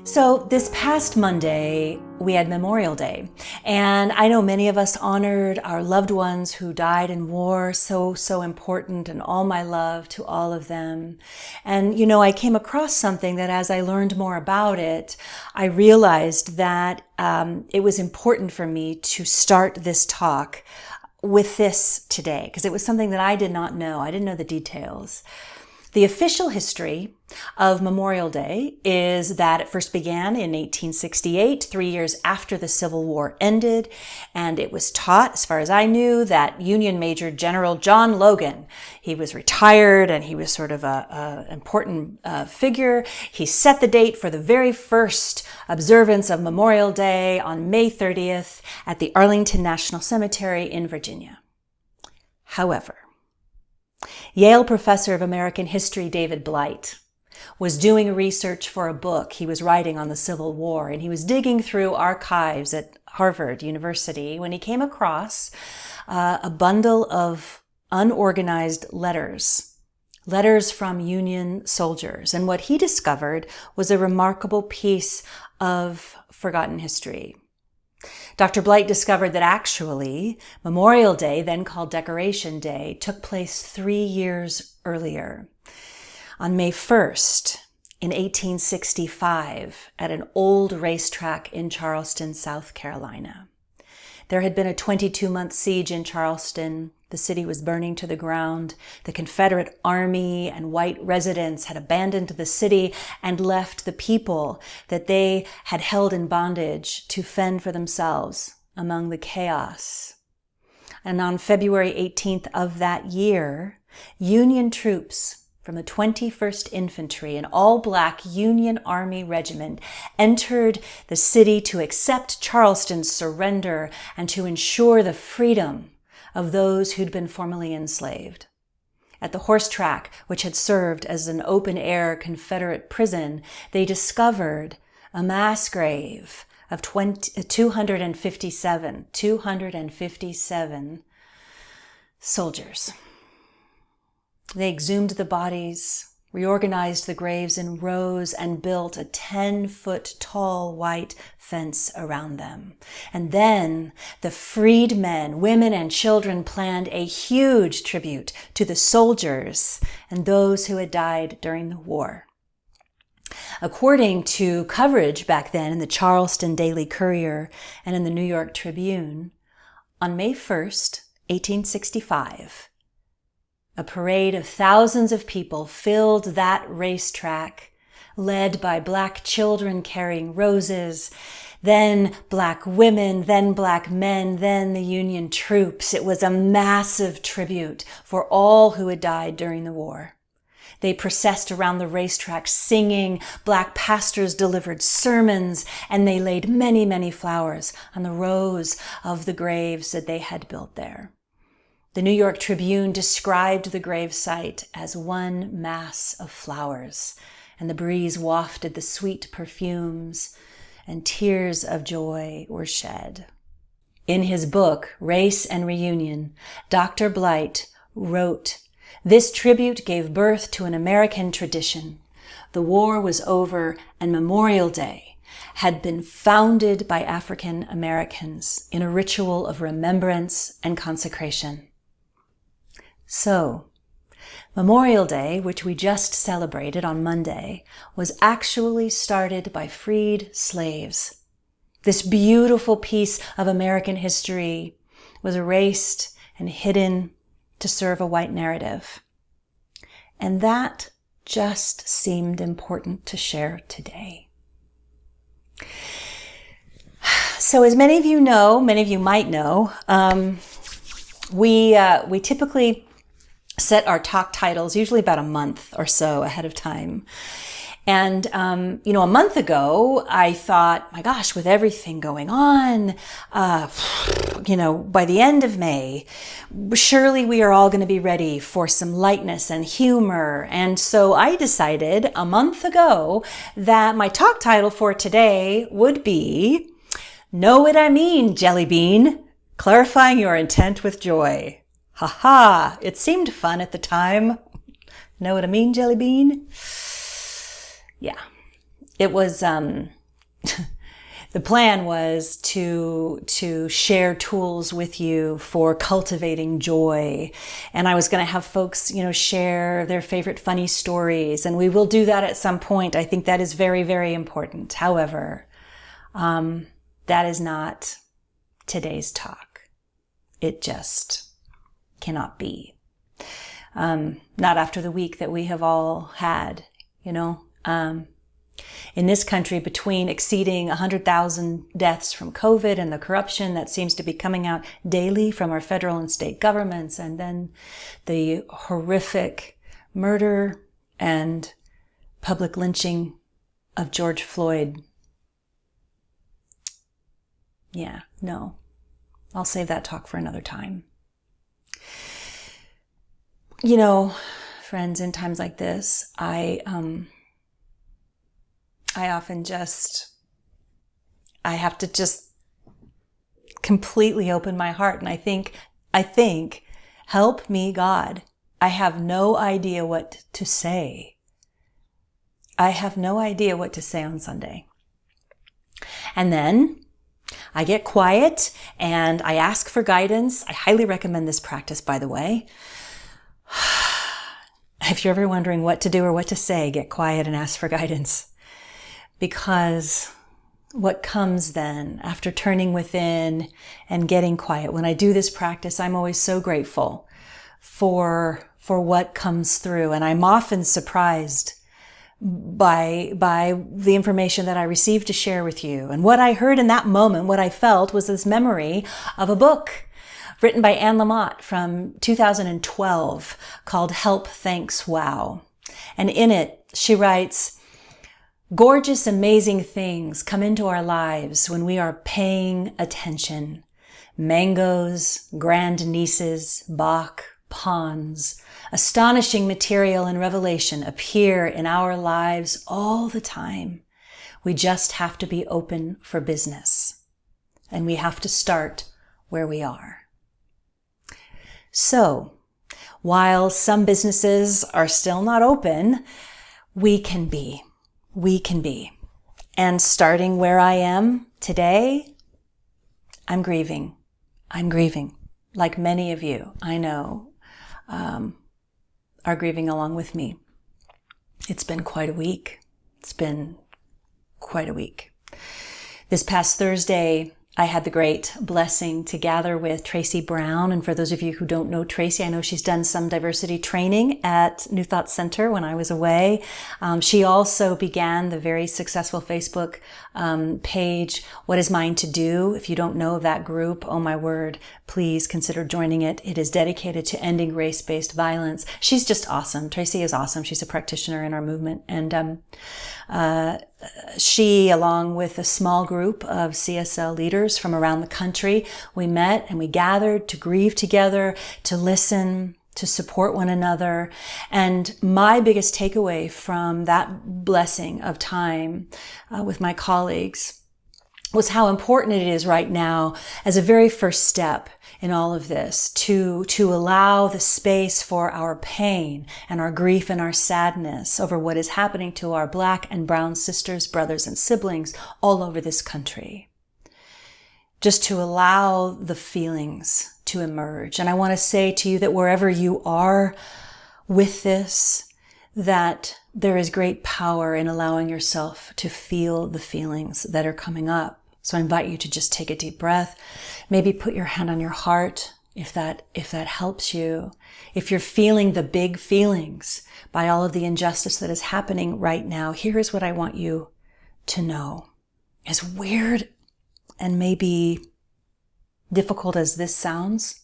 So this past Monday, we had Memorial Day, and I know many of us honored our loved ones who died in war, so important, and all my love to all of them. And, I came across something that as I learned more about it, I realized that it was important for me to start this talk with this today, because it was something that I did not know. I didn't know the details. The official history of Memorial Day is that it first began in 1868, 3 years after the Civil War ended, and it was taught, as far as I knew, that Union Major General John Logan. He was retired and he was sort of an important figure. He set the date for the very first observance of Memorial Day on May 30th at the Arlington National Cemetery in Virginia. However, Yale professor of American history David Blight was doing research for a book he was writing on the Civil War, and he was digging through archives at Harvard University when he came across a bundle of unorganized letters from Union soldiers. And what he discovered was a remarkable piece of forgotten history. Dr. Blight discovered that actually Memorial Day, then called Decoration Day, took place 3 years earlier. On May 1st, in 1865, at an old racetrack in Charleston, South Carolina. There had been a 22-month siege in Charleston. The city was burning to the ground. The Confederate Army and white residents had abandoned the city and left the people that they had held in bondage to fend for themselves among the chaos. And on February 18th of that year, Union troops from the 21st Infantry, an all-black Union Army regiment, entered the city to accept Charleston's surrender and to ensure the freedom of those who'd been formerly enslaved. At the horse track, which had served as an open-air Confederate prison, they discovered a mass grave of 257 soldiers. They exhumed the bodies, reorganized the graves in rows, and built a 10-foot tall white fence around them. And then the freed men, women, and children planned a huge tribute to the soldiers and those who had died during the war. According to coverage back then in the Charleston Daily Courier and in the New York Tribune, on May 1st, 1865, a parade of thousands of people filled that racetrack, led by black children carrying roses, then black women, then black men, then the Union troops. It was a massive tribute for all who had died during the war. They processed around the racetrack singing, black pastors delivered sermons, and they laid many, many flowers on the rows of the graves that they had built there. The New York Tribune described the gravesite as one mass of flowers, and the breeze wafted the sweet perfumes, and tears of joy were shed. In his book, Race and Reunion, Dr. Blight wrote, "This tribute gave birth to an American tradition. The war was over, and Memorial Day had been founded by African Americans in a ritual of remembrance and consecration." So, Memorial Day, which we just celebrated on Monday, was actually started by freed slaves. This beautiful piece of American history was erased and hidden to serve a white narrative. And that just seemed important to share today. So as many of you know, many of you might know, we typically set our talk titles usually about a month or so ahead of time. And, a month ago, I thought, my gosh, with everything going on, by the end of May, surely we are all going to be ready for some lightness and humor. And so I decided a month ago that my talk title for today would be, Know What I Mean, Jelly Bean, Clarifying Your Intent with Joy. Ha! It seemed fun at the time. Know what I mean, Jelly Bean? Yeah. It was The plan was to share tools with you for cultivating joy. And I was going to have folks, share their favorite funny stories. And we will do that at some point. I think that is very, very important. However, that is not today's talk. It just cannot be. Not after the week that we have all had, in this country, between exceeding 100,000 deaths from COVID and the corruption that seems to be coming out daily from our federal and state governments, and then the horrific murder and public lynching of George Floyd. Yeah, no, I'll save that talk for another time. Friends, in times like this, I often I have to just completely open my heart. And I think, help me, God. I have no idea what to say. I have no idea what to say on Sunday. And then I get quiet and I ask for guidance. I highly recommend this practice, by the way. If you're ever wondering what to do or what to say, get quiet and ask for guidance. Because what comes then after turning within and getting quiet, when I do this practice, I'm always so grateful for what comes through. And I'm often surprised by the information that I received to share with you. And what I heard in that moment, what I felt, was this memory of a book written by Anne Lamott from 2012 called Help, Thanks, Wow. And in it, she writes, "Gorgeous, amazing things come into our lives when we are paying attention. Mangoes, grand nieces, Bach, ponds, astonishing material and revelation appear in our lives all the time. We just have to be open for business. And we have to start where we are." So, while some businesses are still not open, we can be. We can be. And starting where I am today, I'm grieving. I'm grieving. Like many of you, I know, are grieving along with me. It's been quite a week. It's been quite a week. This past Thursday, I had the great blessing to gather with Tracy Brown. And for those of you who don't know Tracy, I know she's done some diversity training at New Thought Center when I was away. She also began the very successful Facebook page, What Is Mine to Do? If you don't know of that group, oh my word, please consider joining it. It is dedicated to ending race-based violence. She's just awesome. Tracy is awesome. She's a practitioner in our movement. And she, along with a small group of CSL leaders from around the country, we met and we gathered to grieve together, to listen, to support one another. And my biggest takeaway from that blessing of time with my colleagues was how important it is right now as a very first step in all of this to allow the space for our pain and our grief and our sadness over what is happening to our Black and brown sisters, brothers, and siblings all over this country. Just to allow the feelings to emerge. And I want to say to you that wherever you are with this, that there is great power in allowing yourself to feel the feelings that are coming up. So I invite you to just take a deep breath. Maybe put your hand on your heart if that helps you. If you're feeling the big feelings by all of the injustice that is happening right now, here is what I want you to know. As weird and maybe difficult as this sounds,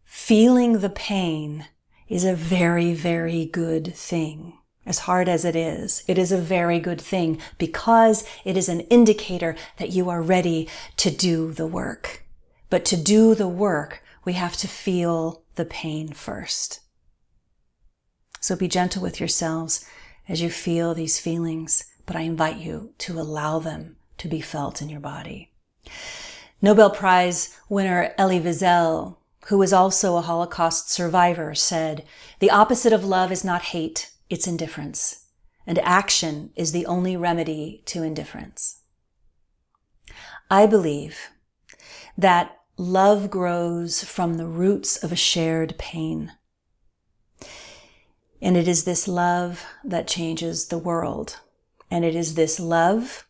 feeling the pain is a very, very good thing. As hard as it is a very good thing because it is an indicator that you are ready to do the work. But to do the work, we have to feel the pain first. So be gentle with yourselves as you feel these feelings, but I invite you to allow them to be felt in your body. Nobel Prize winner Elie Wiesel, who was also a Holocaust survivor, said, "The opposite of love is not hate. It's indifference. and action is the only remedy to indifference. I believe that love grows from the roots of a shared pain. And it is this love that changes the world. And it is this love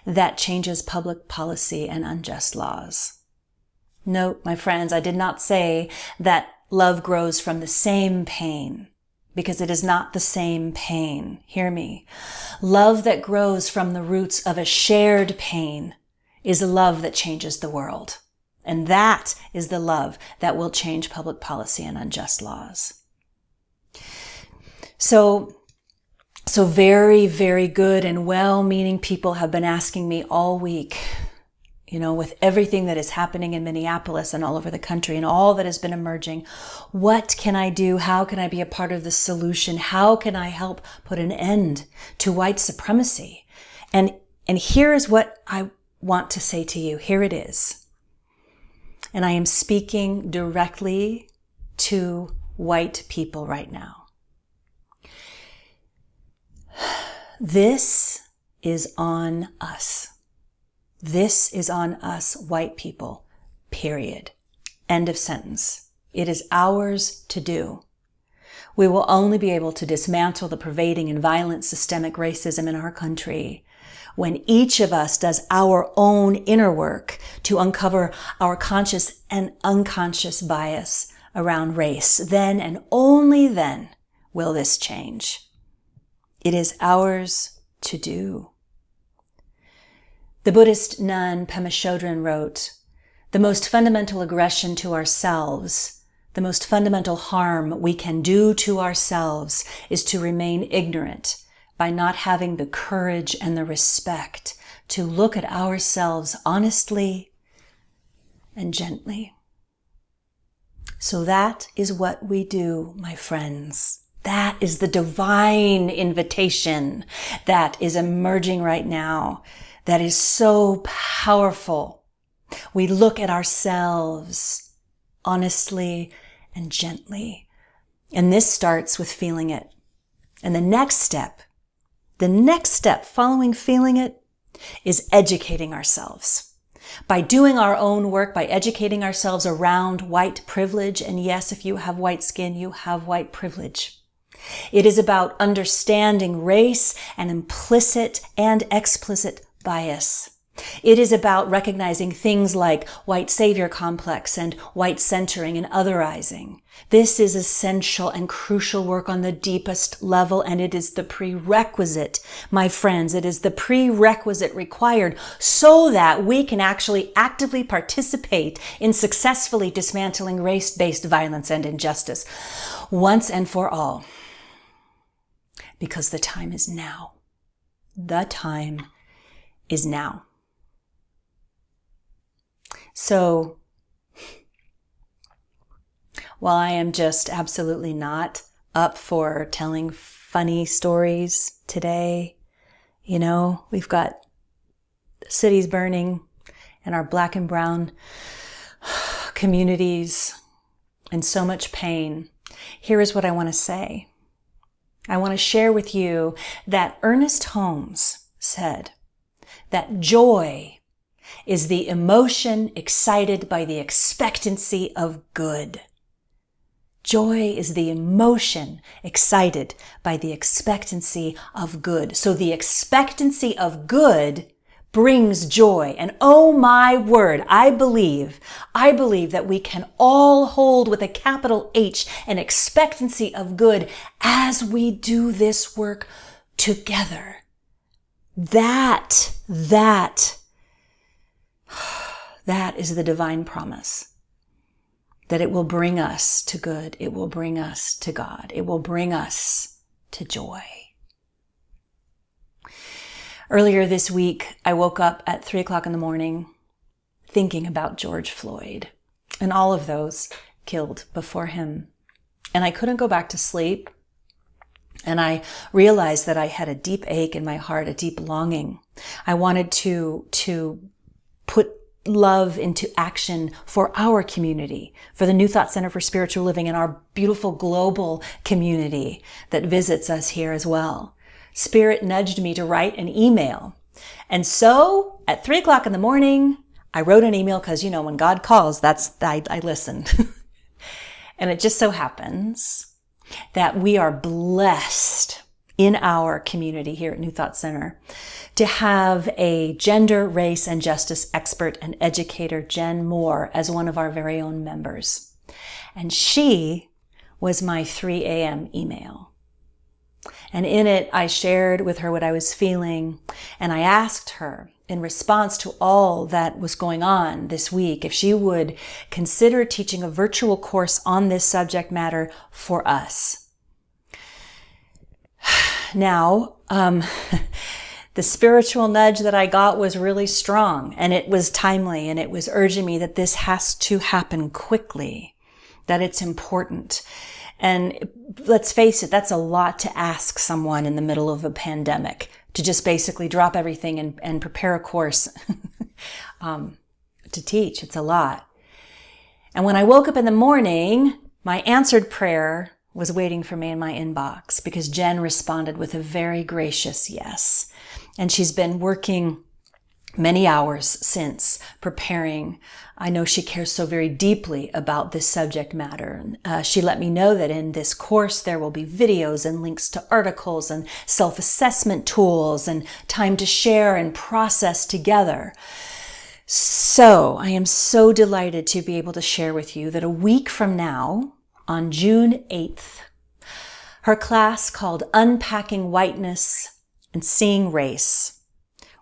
that changes public policy and unjust laws. Note, my friends, I did not say that love grows from the same pain, because it is not the same pain. Hear me. Love that grows from the roots of a shared pain is a love that changes the world. And that is the love that will change public policy and unjust laws. So very, very good and well-meaning people have been asking me all week, with everything that is happening in Minneapolis and all over the country and all that has been emerging, what can I do? How can I be a part of the solution? How can I help put an end to white supremacy? And here is what I want to say to you. Here it is. And I am speaking directly to white people right now. This is on us. This is on us, white people, period. End of sentence. It is ours to do. We will only be able to dismantle the pervading and violent systemic racism in our country when each of us does our own inner work to uncover our conscious and unconscious bias around race. Then and only then will this change. It is ours to do. The Buddhist nun Pema Chodron wrote, "The most fundamental aggression to ourselves, the most fundamental harm we can do to ourselves is to remain ignorant by not having the courage and the respect to look at ourselves honestly and gently." So that is what we do, my friends. That is the divine invitation that is emerging right now. That is so powerful. We look at ourselves honestly and gently. And this starts with feeling it. And the next step following feeling it is educating ourselves. By doing our own work, by educating ourselves around white privilege. And yes, if you have white skin, you have white privilege. It is about understanding race and implicit and explicit bias. It is about recognizing things like white savior complex and white centering and otherizing. This is essential and crucial work on the deepest level, and it is the prerequisite, my friends, it is the prerequisite required so that we can actually actively participate in successfully dismantling race-based violence and injustice once and for all. Because the time is now. The time is now. So, while I am just absolutely not up for telling funny stories today, we've got cities burning and our black and brown communities and so much pain. Here is what I want to say. I want to share with you that Ernest Holmes said that joy is the emotion excited by the expectancy of good. Joy is the emotion excited by the expectancy of good. So the expectancy of good brings joy. And oh my word, I believe that we can all hold with a capital H an expectancy of good as we do this work together. That is the divine promise. That it will bring us to good. It will bring us to God. It will bring us to joy. Earlier this week, I woke up at 3:00 in the morning thinking about George Floyd and all of those killed before him. And I couldn't go back to sleep. And I realized that I had a deep ache in my heart, a deep longing. I wanted to put love into action for our community, for the New Thought Center for Spiritual Living and our beautiful global community that visits us here as well. Spirit nudged me to write an email. And so at 3:00 in the morning, I wrote an email because, when God calls, I listen. And it just so happens that we are blessed in our community here at New Thought Center to have a gender, race, and justice expert and educator, Jen Moore, as one of our very own members. And she was my 3 a.m. email. And in it, I shared with her what I was feeling, and I asked her, in response to all that was going on this week, if she would consider teaching a virtual course on this subject matter for us. Now, the spiritual nudge that I got was really strong, and it was timely, and it was urging me that this has to happen quickly, that it's important. And let's face it, that's a lot to ask someone in the middle of a pandemic, to just basically drop everything and prepare a course to teach. It's a lot. And when I woke up in the morning, my answered prayer was waiting for me in my inbox because Jen responded with a very gracious yes. And she's been working many hours since preparing. I know she cares so very deeply about this subject matter. She let me know that in this course there will be videos and links to articles and self-assessment tools and time to share and process together. So I am so delighted to be able to share with you that a week from now, on June 8th, her class called Unpacking Whiteness and Seeing Race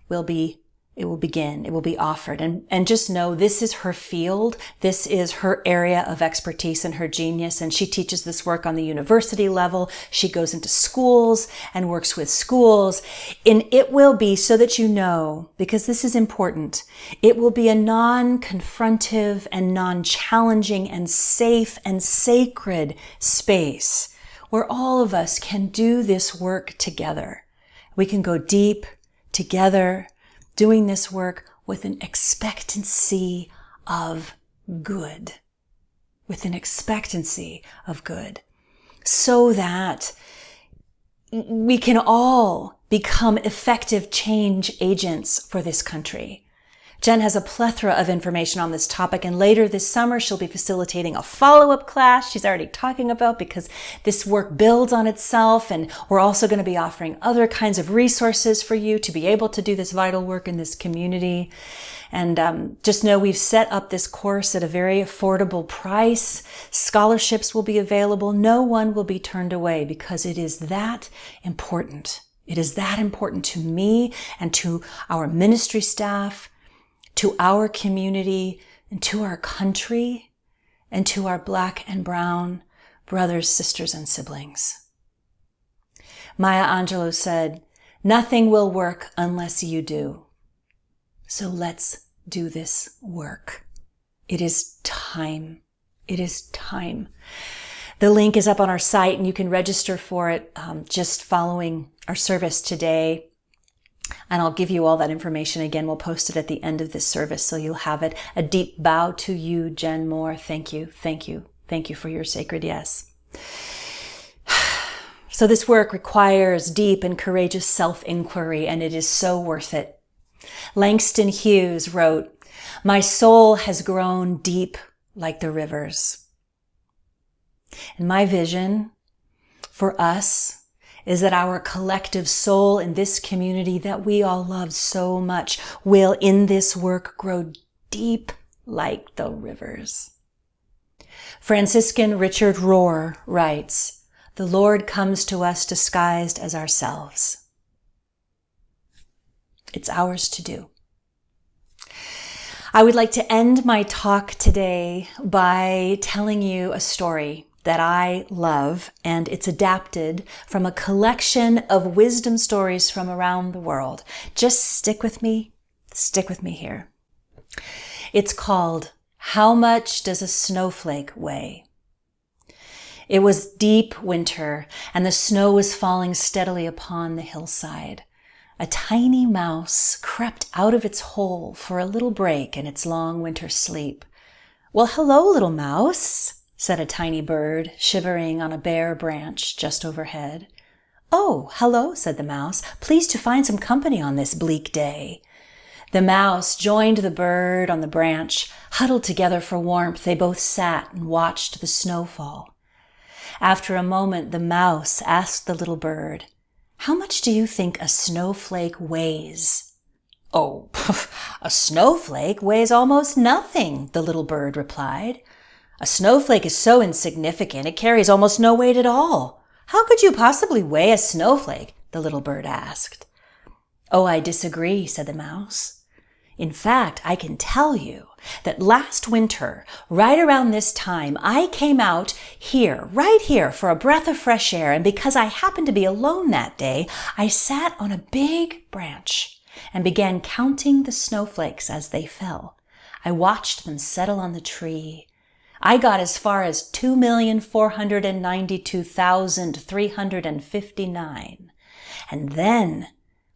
will begin. It will be offered. And just know this is her field. This is her area of expertise and her genius. And she teaches this work on the university level. She goes into schools and works with schools. And it will be, so that you know, because this is important, it will be a non-confrontive and non-challenging and safe and sacred space where all of us can do this work together. We can go deep together, doing this work with an expectancy of good, so that we can all become effective change agents for this country. Jen has a plethora of information on this topic, and later this summer she'll be facilitating a follow-up class she's already talking about, because this work builds on itself, and we're also going to be offering other kinds of resources for you to be able to do this vital work in this community. And just know we've set up this course at a very affordable price. Scholarships will be available. No one will be turned away, because it is that important. It is that important to me and to our ministry staff, to our community, and to our country, and to our Black and brown brothers, sisters, and siblings. Maya Angelou said, "Nothing will work unless you do." So let's do this work. It is time. It is time. The link is up on our site, and you can register for it just following our service today. And I'll give you all that information again. We'll post it at the end of this service, so you'll have it. A deep bow to you, Jen Moore. Thank you. Thank you. Thank you for your sacred yes. So this work requires deep and courageous self-inquiry, and it is so worth it. Langston Hughes wrote, "My soul has grown deep like the rivers." And my vision for us is that our collective soul in this community that we all love so much will in this work grow deep like the rivers. Franciscan Richard Rohr writes, "The Lord comes to us disguised as ourselves." It's ours to do. I would like to end my talk today by telling you a story that I love, and it's adapted from a collection of wisdom stories from around the world. Just stick with me here. It's called "How Much Does a Snowflake Weigh?" It was deep winter, and the snow was falling steadily upon the hillside. A tiny mouse crept out of its hole for a little break in its long winter sleep. "Well, hello, little mouse," said a tiny bird, shivering on a bare branch just overhead. "Oh, hello," said the mouse. "Pleased to find some company on this bleak day." The mouse joined the bird on the branch. Huddled together for warmth, they both sat and watched the snow fall. After a moment, the mouse asked the little bird, "How much do you think a snowflake weighs?" "Oh, a snowflake weighs almost nothing," the little bird replied. "A snowflake is so insignificant, it carries almost no weight at all. How could you possibly weigh a snowflake?" the little bird asked. "Oh, I disagree," said the mouse. "In fact, I can tell you that last winter, right around this time, I came out here, right here, for a breath of fresh air, and because I happened to be alone that day, I sat on a big branch and began counting the snowflakes as they fell. I watched them settle on the tree. I got as far as 2,492,359. And then,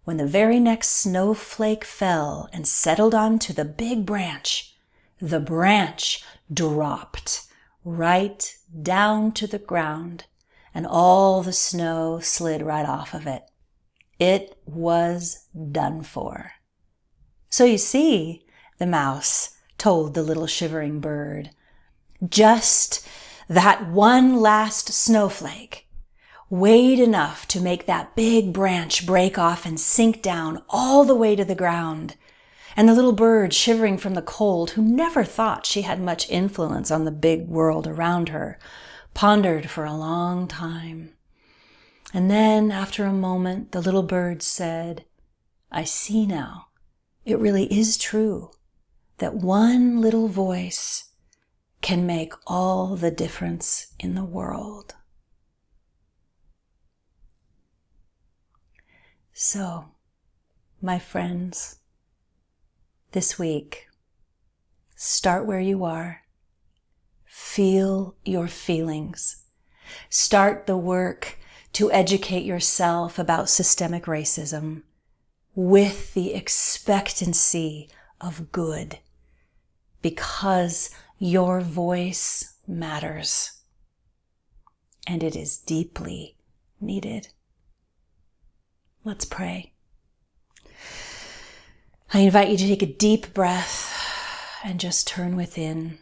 when the very next snowflake fell and settled onto the big branch, the branch dropped right down to the ground, and all the snow slid right off of it. It was done for." "So you see," the mouse told the little shivering bird, "just that one last snowflake weighed enough to make that big branch break off and sink down all the way to the ground." And the little bird, shivering from the cold, who never thought she had much influence on the big world around her, pondered for a long time. And then, after a moment, the little bird said, "I see now. It really is true that one little voice can make all the difference in the world." So, my friends, this week, start where you are. Feel your feelings. Start the work to educate yourself about systemic racism with the expectancy of good, because your voice matters and it is deeply needed. Let's pray. I invite you to take a deep breath and just turn within.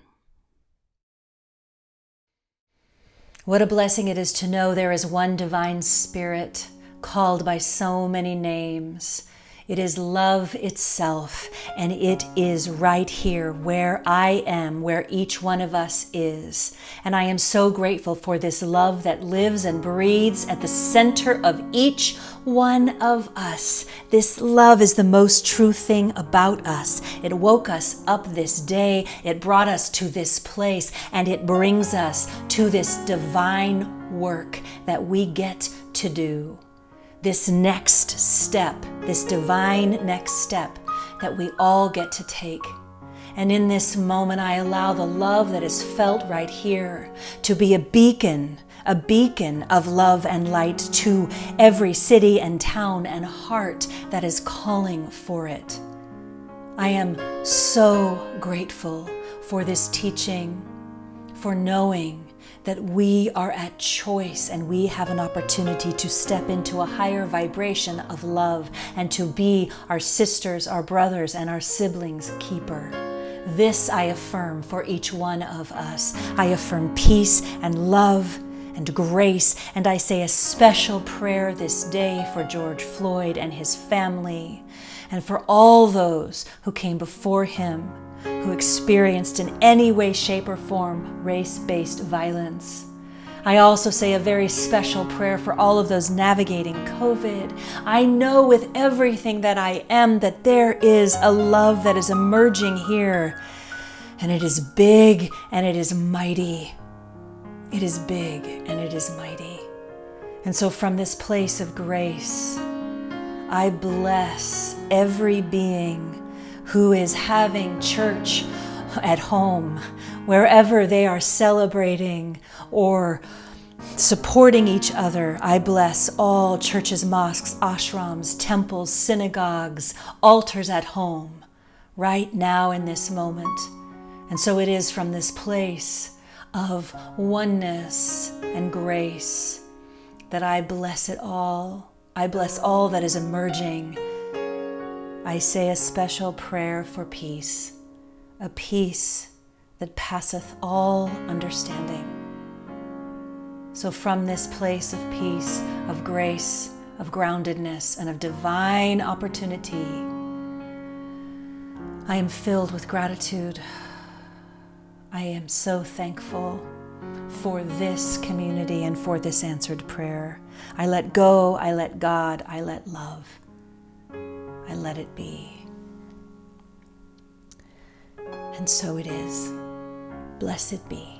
What a blessing it is to know there is one divine spirit called by so many names. It is love itself, and it is right here where I am, where each one of us is. And I am so grateful for this love that lives and breathes at the center of each one of us. This love is the most true thing about us. It woke us up this day, it brought us to this place, and it brings us to this divine work that we get to do. This next step, this divine next step that we all get to take. And in this moment, I allow the love that is felt right here to be a beacon of love and light to every city and town and heart that is calling for it. I am so grateful for this teaching, for knowing that we are at choice and we have an opportunity to step into a higher vibration of love and to be our sisters, our brothers, and our siblings' keeper. This I affirm for each one of us. I affirm peace and love and grace, and I say a special prayer this day for George Floyd and his family, and for all those who came before him, who experienced in any way, shape, or form race-based violence. I also say a very special prayer for all of those navigating COVID. I know with everything that I am that there is a love that is emerging here, and it is big and it is mighty. It is big and it is mighty. And so from this place of grace, I bless every being who is having church at home, wherever they are celebrating or supporting each other. I bless all churches, mosques, ashrams, temples, synagogues, altars at home, right now in this moment. And so it is from this place of oneness and grace that I bless it all. I bless all that is emerging. I say a special prayer for peace, a peace that passeth all understanding. So from this place of peace, of grace, of groundedness, and of divine opportunity, I am filled with gratitude. I am so thankful for this community and for this answered prayer. I let go, I let God, I let love. I let it be. And so it is. Blessed be.